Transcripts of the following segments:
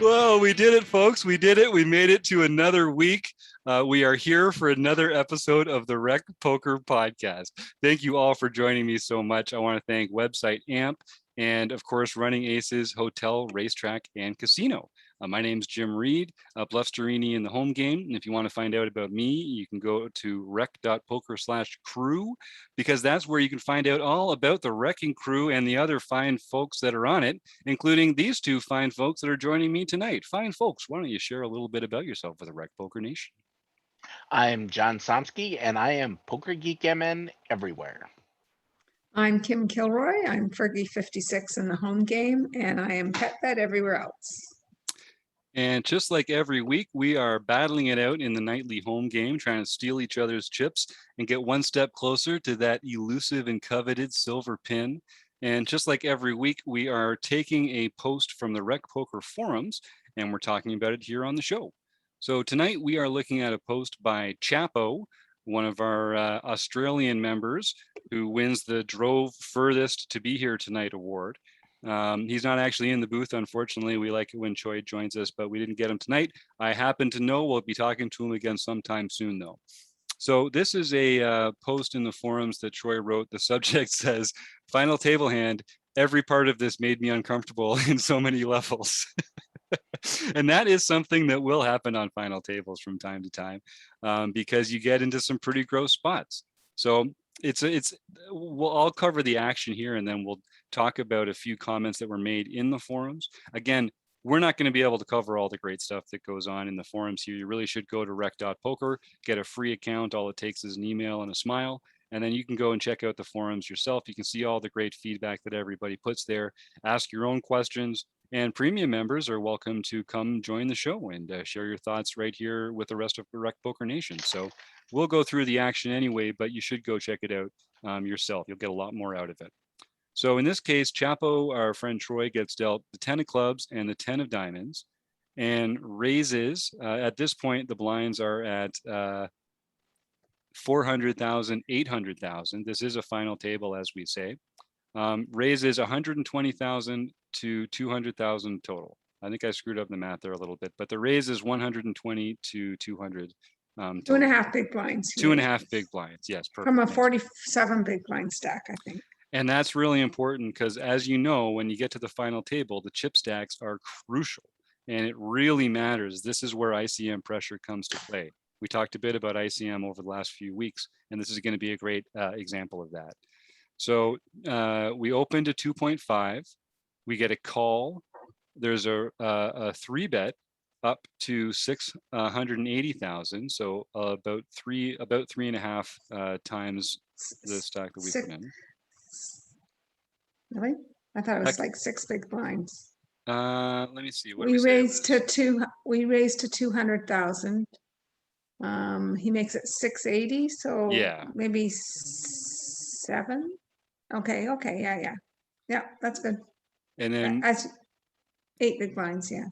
Well, we did it, folks. We did it. We made it to another week. We are here for another episode of the Rec Poker Podcast. Thank you all for joining me so much. I want to thank website AMP and, of course, Running Aces Hotel, Racetrack, and Casino. My name's Jim Reed, Bluffsterini in the home game. And if you want to find out about me, you can go to rec.poker/crew, because that's where you can find out all about the wrecking crew and the other fine folks that are on it, including these two fine folks that are joining me tonight. Fine folks, why don't you share a little bit about yourself with the Rec Poker Nation? I'm John Somsky, and I am Poker Geek MN everywhere. I'm Kim Kilroy. I'm Fergie56 in the home game, and I am Pet Vet everywhere else. And just like every week, we are battling it out in the nightly home game, trying to steal each other's chips and get one step closer to that elusive and coveted silver pin. And just like every week, we are taking a post from the Rec Poker forums, and we're talking about it here on the show. So tonight we are looking at a post by Chappo, one of our Australian members who wins the Drove Furthest to Be Here Tonight award. He's not actually in the booth, unfortunately. We like it when Choi joins us, but we didn't get him tonight. I happen to know we'll be talking to him again sometime soon, though. So this is a post in the forums that Troy wrote. The subject says, "Final table hand. Every part of this made me uncomfortable in so many levels." And that is something that will happen on final tables from time to time, because you get into some pretty gross spots. So I'll cover the action here, and then we'll talk about a few comments that were made in the forums. Again, we're not going to be able to cover all the great stuff that goes on in the forums here. You really should go to rec.poker, get a free account. All it takes is an email and a smile, and then you can go and check out the forums yourself. You can see all the great feedback that everybody puts there, ask your own questions, and premium members are welcome to come join the show and share your thoughts right here with the rest of the Rec Poker Nation. So we'll go through the action anyway, but you should go check it out yourself. You'll get a lot more out of it. So in this case, Chappo, our friend Troy, gets dealt the 10 of clubs and the 10 of diamonds and raises. At this point, the blinds are at 400,000, 800,000. This is a final table, as we say. Raises 120,000 to 200,000 total. I think I screwed up the math there a little bit, but the raise is 120 to 200. 2.5 big blinds. 2.5 big blinds. Yes, perfect. From a 47 big blind stack, I think. And that's really important because, as you know, when you get to the final table, the chip stacks are crucial and it really matters. This is where ICM pressure comes to play. We talked a bit about ICM over the last few weeks, and this is going to be a great example of that. So we open to 2.5. We get a call. There's a 3-bet up to 680,000. So about 3.5 times the stack that we put in. Really? I thought it was like 6 big blinds. Let me see. We raised to 200,000. He makes it 680, so yeah, maybe 7. Okay, yeah, that's good. And then 8 big blinds, yeah.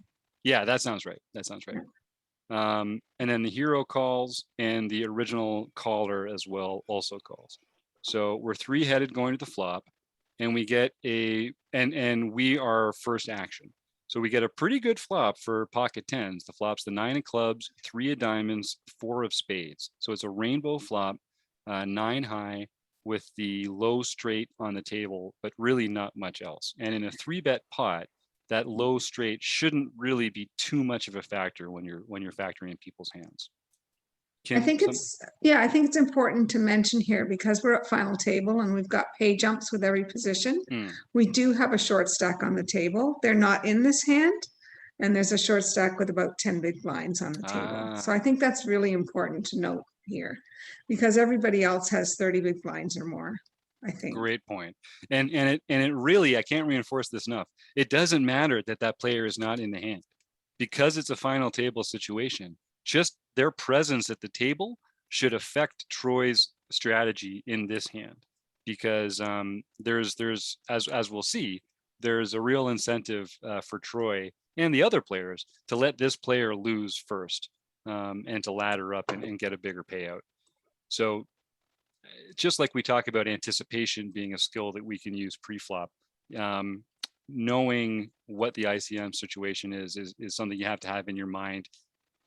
Yeah, that sounds right. And then the hero calls, and the original caller as well also calls. So we're 3-headed going to the flop, and we get and we are first action. So we get a pretty good flop for pocket 10s. The flop's the 9 of clubs, 3 of diamonds, 4 of spades. So it's a rainbow flop, 9 high with the low straight on the table, but really not much else. And in a 3-bet pot, that low straight shouldn't really be too much of a factor when you're factoring in people's hands. I think it's important to mention here, because we're at final table and we've got pay jumps with every position. We do have a short stack on the table. They're not in this hand, and there's a short stack with about 10 big blinds on the table. So I think that's really important to note here, because everybody else has 30 big blinds or more, I think. Great point. And it really, I can't reinforce this enough. It doesn't matter that player is not in the hand, because it's a final table situation. Just their presence at the table should affect Troy's strategy in this hand, because there's as we'll see, there's a real incentive for Troy and the other players to let this player lose first, and to ladder up and get a bigger payout. So just like we talk about anticipation being a skill that we can use pre-flop, knowing what the ICM situation is something you have to have in your mind,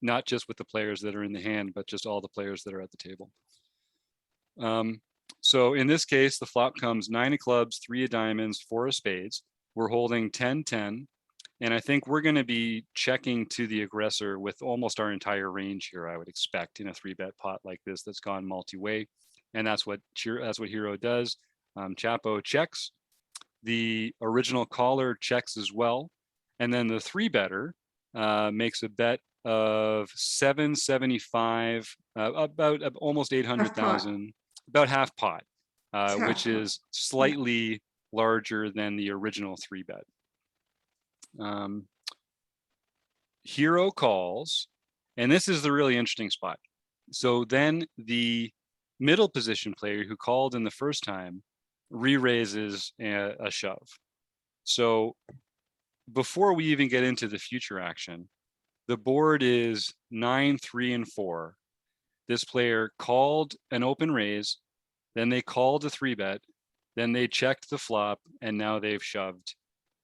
not just with the players that are in the hand, but just all the players that are at the table. So in this case, the flop comes 9 of clubs, 3 of diamonds, 4 of spades. We're holding 10-10. And I think we're going to be checking to the aggressor with almost our entire range here, I would expect, in a 3-bet pot like this that's gone multi-way. And that's what Hero does. Chappo checks. The original caller checks as well. And then the 3-better makes a bet of 775, about almost 800,000, about half pot, which is slightly larger than the original 3-bet. Hero calls, and this is the really interesting spot. So then the middle position player who called in the first time re-raises a shove. So before we even get into the future action, the board is 9, 3, and 4. This player called an open raise, then they called a 3-bet, then they checked the flop, and now they've shoved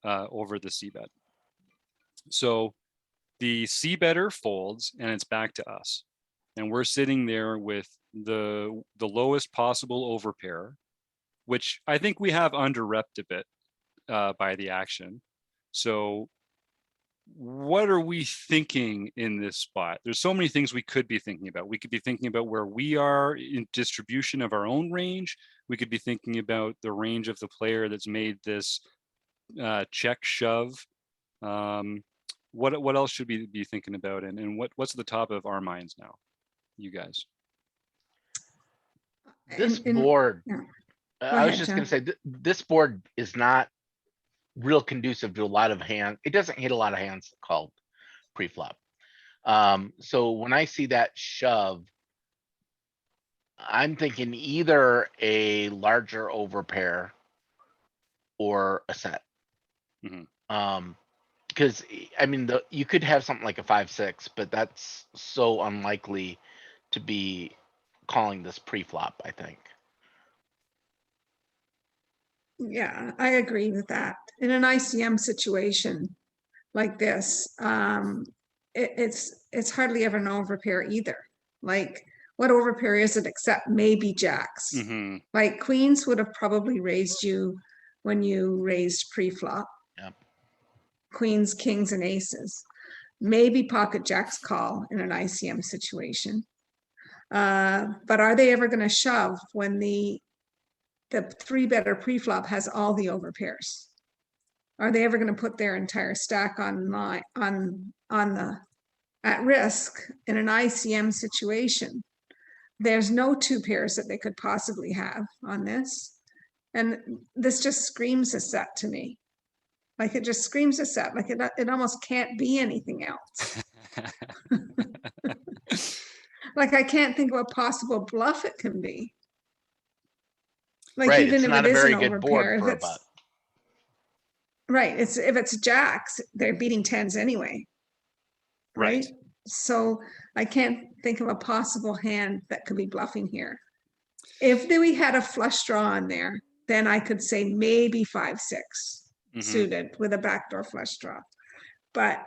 over the c-bet. So the c-better folds, and it's back to us. And we're sitting there with the lowest possible overpair, which I think we have under-repped a bit by the action. So what are we thinking in this spot? There's so many things we could be thinking about. We could be thinking about where we are in distribution of our own range. We could be thinking about the range of the player that's made this check shove. What else should we be thinking about? And what's at the top of our minds now, you guys? This board, yeah. I was just going to say, this board is not real conducive to a lot of hands. It doesn't hit a lot of hands called pre-flop. So when I see that shove, I'm thinking either a larger overpair or a set. Because I mean, you could have something like a 5-6, but that's so unlikely to be calling this pre-flop, I think. Yeah, I agree with that. In an ICM situation like this, it's hardly ever an overpair either. Like, what overpair is it except maybe jacks? Like queens would have probably raised you when you raised pre-flop. Yep. Queens, kings, and aces. Maybe pocket jacks call in an ICM situation. But are they ever going to shove when the 3-better pre-flop has all the overpairs? Are they ever going to put their entire stack at risk in an ICM situation? There's no 2 pairs that they could possibly have on this. And this just screams a set to me. Like, it just screams a set. Like, it almost can't be anything else. Like, I can't think of a possible bluff it can be. Like, right, even it's if not it a is very an good overpair, board if for a it's butt. right, if it's jacks, they're beating 10s anyway. Right? So I can't think of a possible hand that could be bluffing here. If we had a flush draw on there, then I could say maybe 5-6 suited with a backdoor flush draw. But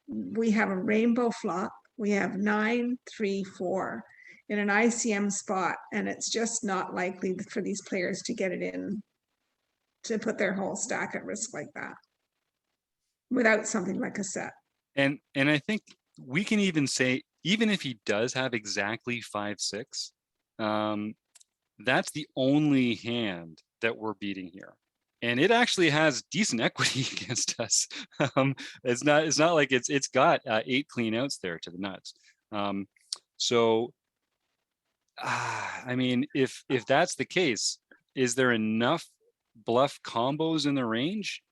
we have a rainbow flop. We have 9, 3, 4 in an ICM spot, and it's just not likely for these players to get it in, to put their whole stack at risk like that without something like a set. And I think we can even say, even if he does have exactly 5-6, that's the only hand that we're beating here. And it actually has decent equity against us. It's not like it's got 8 clean outs there to the nuts. So I mean, if that's the case, is there enough bluff combos in the range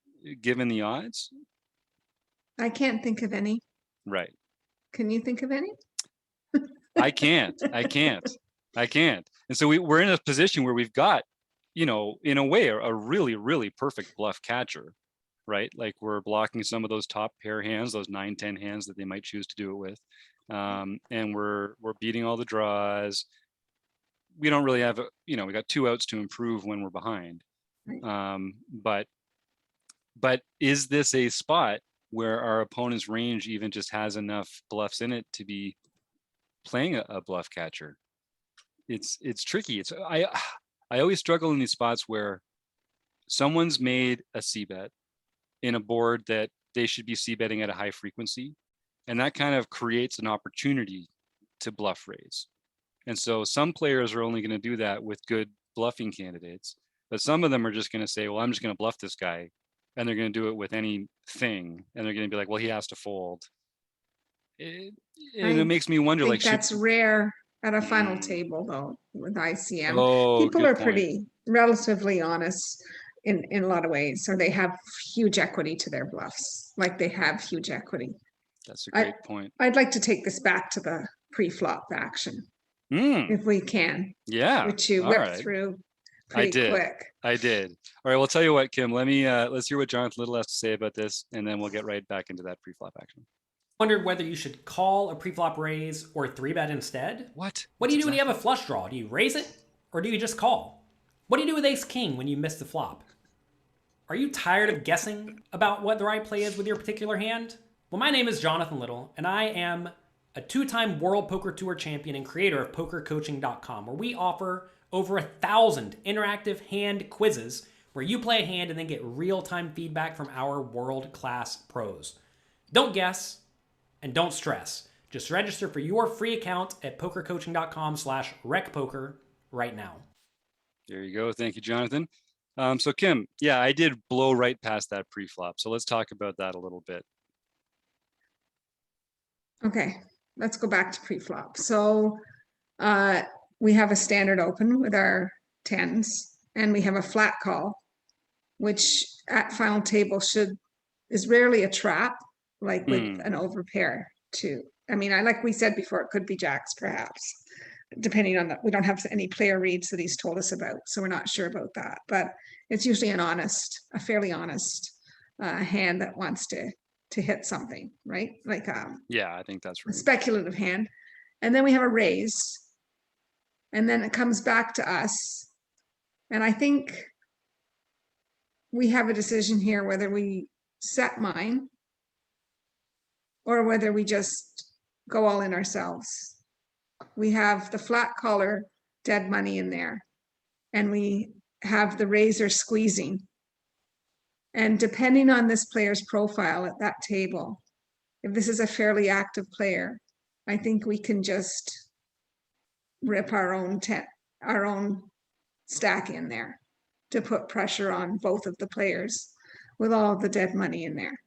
given the odds? I can't think of any. Right. Can you think of any? I can't. And so we're in a position where we've got, in a way, a really, really perfect bluff catcher, right? Like, we're blocking some of those top pair hands, those 9-10 hands that they might choose to do it with. And we're beating all the draws. we don't really have, we got 2 outs to improve when we're behind. But is this a spot where our opponent's range even just has enough bluffs in it to be playing a bluff catcher? It's tricky. I always struggle in these spots where someone's made a C bet in a board that they should be C betting at a high frequency, and that kind of creates an opportunity to bluff raise. And so some players are only going to do that with good bluffing candidates, but some of them are just going to say, well, I'm just going to bluff this guy, and they're going to do it with anything, and they're going to be like, well, he has to fold. And it makes me wonder, like, that's rare at a final table though with ICM. People are pretty relatively honest in a lot of ways, or they have huge equity to their bluffs. Like they have huge equity. That's a great point. I'd like to take this back to the pre-flop action if we can. Yeah, which you whipped through pretty quick. I did. All right, well, tell you what, Kim, let's hear what Jonathan Little has to say about this, and then we'll get right back into that pre-flop action. Wondered whether you should call a pre-flop raise or 3-bet instead. What do you do when you have a flush draw? Do you raise it or do you just call? What do you do with ace king when you miss the flop? Are you tired of guessing about what the right play is with your particular hand? Well, my name is Jonathan Little, and I am a 2-time World Poker Tour champion and creator of PokerCoaching.com, where we offer over 1,000 interactive hand quizzes where you play a hand and then get real-time feedback from our world-class pros. Don't guess and don't stress. Just register for your free account at PokerCoaching.com/recpoker right now. There you go. Thank you, Jonathan. So Kim, yeah, I did blow right past that pre-flop. So let's talk about that a little bit. Okay, let's go back to pre-flop. So we have a standard open with our tens, and we have a flat call, which at final table is rarely a trap, like with an overpair too. I mean, like we said before, it could be jacks perhaps, depending on we don't have any player reads that he's told us about, so we're not sure about that. But it's usually a fairly honest hand that wants to hit something, right? Like yeah, I think that's right. A speculative hand. And then we have a raise, and then it comes back to us. And I think we have a decision here whether we set mine or whether we just go all in ourselves. We have the flat caller dead money in there, and we have the raiser squeezing. And depending on this player's profile at that table, if this is a fairly active player, I think we can just rip our own stack in there to put pressure on both of the players with all the dead money in there.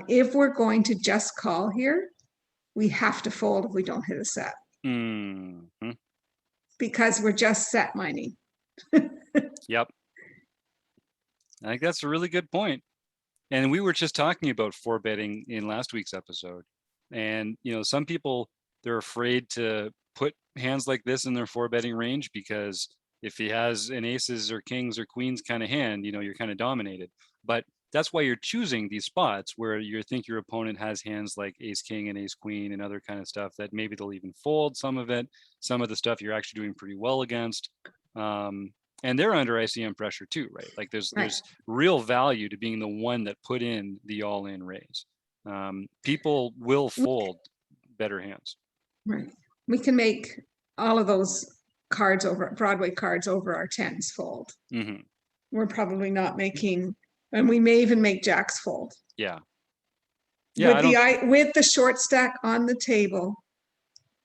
If we're going to just call here, we have to fold if we don't hit a set. Because we're just set mining. Yep. I think that's a really good point. And we were just talking about 4-betting in last week's episode. And, some people, they're afraid to put hands like this in their 4-betting range because if he has an aces or kings or queens kind of hand, you're kind of dominated. But that's why you're choosing these spots where you think your opponent has hands like ace king and ace queen and other kind of stuff that maybe they'll even fold some of it. Some of the stuff you're actually doing pretty well against. And they're under ICM pressure too, right? Like there's real value to being the one that put in the all-in raise. People will fold better hands. Right. We can make all of those cards Broadway cards over our tens fold. We're probably not making, and we may even make jacks fold. Yeah. With the short stack on the table,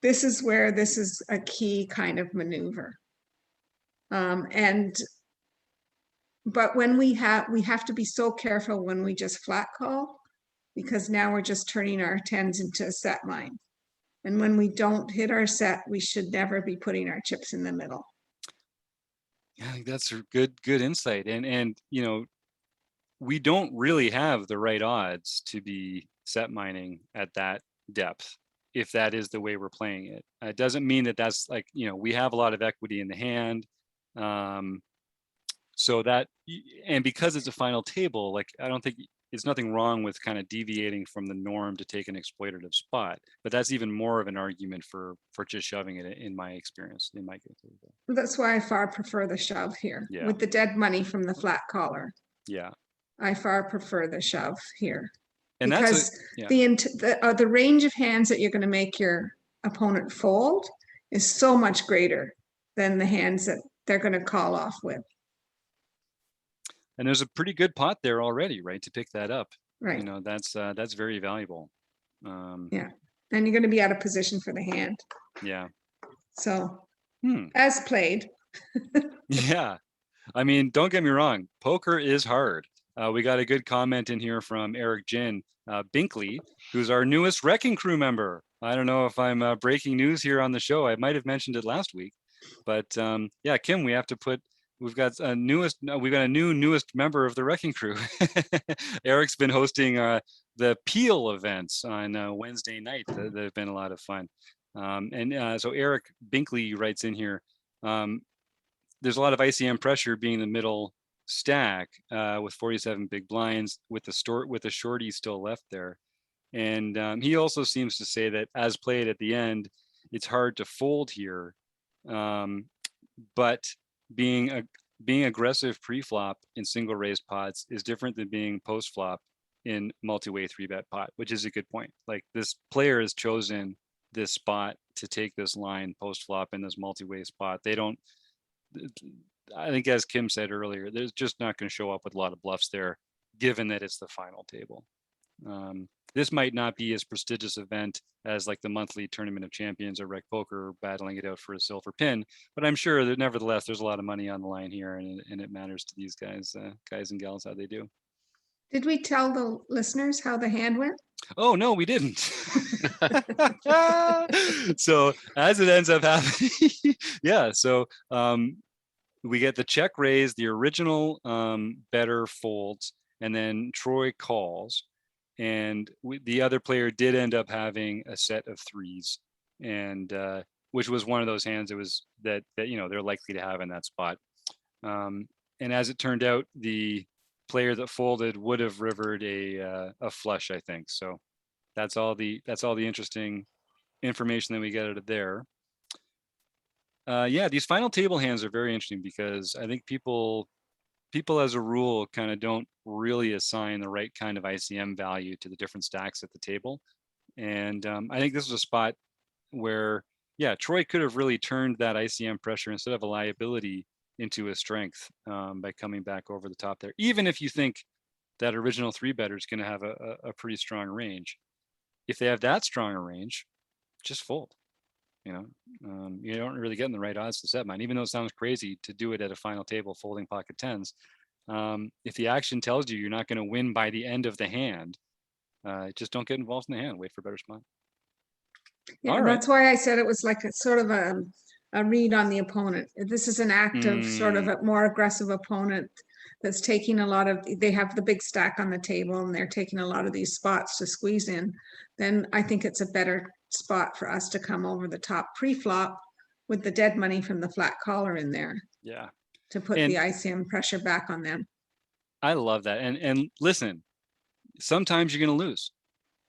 this is where this is a key kind of maneuver. But when we have to be so careful when we just flat call, because now we're just turning our tens into a set line. And when we don't hit our set, we should never be putting our chips in the middle. I think that's a good insight. And we don't really have the right odds to be set mining at that depth if that is the way we're playing it. It doesn't mean that that's like, we have a lot of equity in the hand. So that, and because it's a final table, like I don't think it's nothing wrong with kind of deviating from the norm to take an exploitative spot, but that's even more of an argument for just shoving it, in my experience, in my case. That's why I far prefer the shove here. Yeah. With the dead money from the flat collar. Yeah. I far prefer the shove here. And because the range of hands that you're going to make your opponent fold is so much greater than the hands that they're going to call off with. And there's a pretty good pot there already, right? To pick that up. Right. You know, that's very valuable. Yeah. And you're going to be out of position for the hand. Yeah. So as played. Yeah. I mean, don't get me wrong. Poker is hard. We got a good comment in here from Eric Jin Binkley, who's our newest Wrecking Crew member. I don't know if I'm breaking news here on the show. I might have mentioned it last week, but yeah, Kim, we've got a newest member of the Wrecking Crew. Eric's been hosting the Peel events on Wednesday night. That have been a lot of fun. So Eric Binkley writes in here, there's a lot of ICM pressure being the middle stack with 47 big blinds with the shorty still left there. And he also seems to say that as played at the end, it's hard to fold here. But being aggressive pre-flop in single raised pots is different than being post-flop in multi-way 3-bet pot, which is a good point. Like, this player has chosen this spot to take this line post-flop in this multi-way spot. I think, as Kim said earlier, there's just not going to show up with a lot of bluffs there, given that it's the final table. This might not be as prestigious event as like the monthly Tournament of Champions or Rec Poker battling it out for a silver pin, but I'm sure that nevertheless there's a lot of money on the line here, and it matters to these guys and gals how they do. Did we tell the listeners how the hand went? Oh no, we didn't. So as it ends up happening, yeah. So we get the check raise, the original better folds, and then Troy calls. And the other player did end up having a set of threes, and which was one of those hands that they're likely to have in that spot. And as it turned out, the player that folded would have rivered a flush, I think. So that's all the interesting information that we get out of there. Yeah, these final table hands are very interesting because I think people as a rule kind of don't really assign the right kind of ICM value to the different stacks at the table. And I think this is a spot where, yeah, Troy could have really turned that ICM pressure instead of a liability into a strength by coming back over the top there. Even if you think that original 3-better is going to have a pretty strong range. If they have that strong a range, just fold. You don't really get in the right odds to set mine, even though it sounds crazy to do it at a final table folding pocket tens. If the action tells you you're not going to win by the end of the hand, just don't get involved in the hand. Wait for a better spot. Yeah, that's why I said it was like a sort of a read on the opponent. This is an active, sort of a more aggressive opponent that's taking they have the big stack on the table and they're taking a lot of these spots to squeeze in. Then I think it's a better spot for us to come over the top pre-flop with the dead money from the flat collar in there. Yeah. To put the ICM pressure back on them. I love that. And listen, sometimes you're going to lose.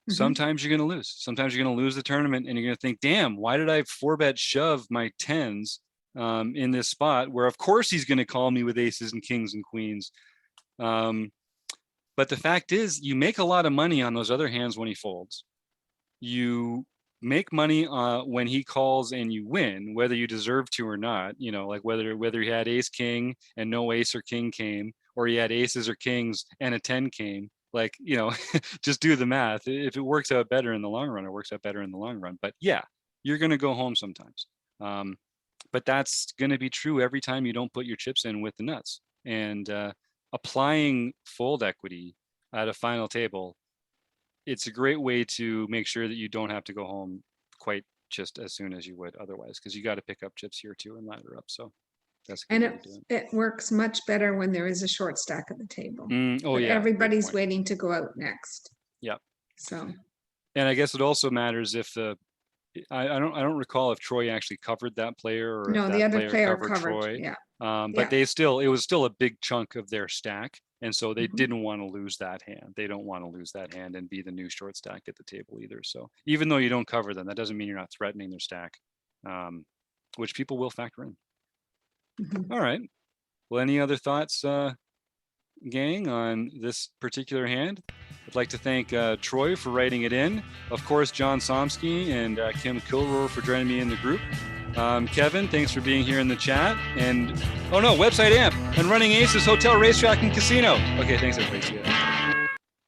Sometimes you're going to lose. Sometimes you're going to lose the tournament and you're going to think, damn, why did I 4-bet shove my tens in this spot where of course he's going to call me with aces and kings and queens. But the fact is, you make a lot of money on those other hands when he folds. You make money when he calls and you win, whether you deserve to or not. Like whether he had ace king and no ace or king came, or he had aces or kings and a 10 came. Like, just do the math. If it works out better in the long run, it works out better in the long run. But yeah, you're going to go home sometimes. But that's going to be true every time you don't put your chips in with the nuts. And applying fold equity at a final table, it's a great way to make sure that you don't have to go home quite just as soon as you would otherwise, because you got to pick up chips here too and ladder up. So that's a good way to do it. It works much better when there is a short stack at the table. Oh yeah, everybody's waiting to go out next. Yeah. So. And I guess it also matters if I don't recall if Troy actually covered that player or no, if the that other player covered Troy. Yeah. But it was still a big chunk of their stack. And so they Mhm. didn't want to lose that hand. They don't want to lose that hand and be the new short stack at the table either. So even though you don't cover them, that doesn't mean you're not threatening their stack, which people will factor in. Mhm. All right. Well, any other thoughts, gang, on this particular hand? I'd like to thank Troy for writing it in. Of course, John Somsky and Kim Kilroy for joining me in the group. Kevin, thanks for being here in the chat. And, oh no, Website Amp and Running Aces Hotel, Racetrack, and Casino. Okay, thanks everybody. See you.